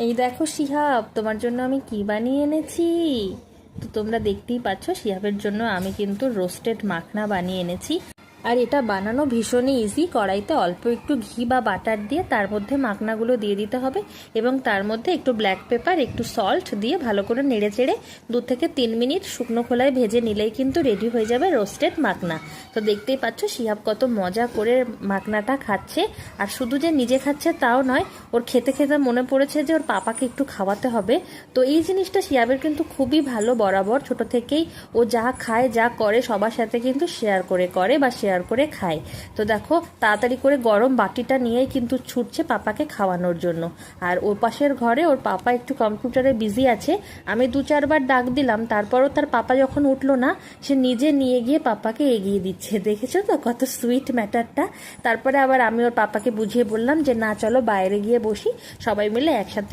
এই দেখো শিহাব, তোমার জন্য আমি কি বানিয়ে এনেছি। তো তোমরা দেখতেই পাচ্ছ, শিহাবের জন্য আমি কিন্তু রোস্টেড মাখনা বানিয়ে এনেছি। আর এটা বানানো ভীষণই ইজি। কড়াইতে অল্প একটু ঘি বা বাটার দিয়ে তার মধ্যে মাখনাগুলো দিয়ে দিতে হবে এবং তার মধ্যে একটু ব্ল্যাক পেপার, একটু সল্ট দিয়ে ভালো করে নেড়ে চেড়ে 2 থেকে 3 মিনিট শুকনো খোলায় ভেজে নিলেই কিন্তু রেডি হয়ে যাবে রোস্টেড মাখনা। তো দেখতেই পাচ্ছ শিহাব কত মজা করে মাখনাটা খাচ্ছে। আর শুধু যে নিজে খাচ্ছে তাও নয়, ওর খেতে খেতে মনে পড়েছে যে ওর পাপাকে একটু খাওয়াতে হবে। তো এই জিনিসটা শিহাবের কিন্তু খুবই ভালো বরাবর, ছোট থেকেই ও যা খায় যা করে সবার সাথে কিন্তু শেয়ার করে বা শেয়ার করে খায়। তো দেখো তাড়াতাড়ি করে গরম বাটিটা নিয়েই কিন্তু ছুটছে পাপাকে খাওয়ানোর জন্য। আর ওর পাশের ঘরে ওর পাপা একটু কম্পিউটারে বিজি আছে। আমি 2-4 বার ডাক দিলাম, তারপরও তার পাপা যখন উঠলো না, সে নিজে নিয়ে গিয়ে পাপাকে এগিয়ে দিচ্ছে। দেখেছো তো কত সুইট ম্যাটারটা। তারপরে আবার আমি ওর পাপাকে বুঝিয়ে বললাম যে না, চলো বাইরে গিয়ে বসি, সবাই মিলে একসাথে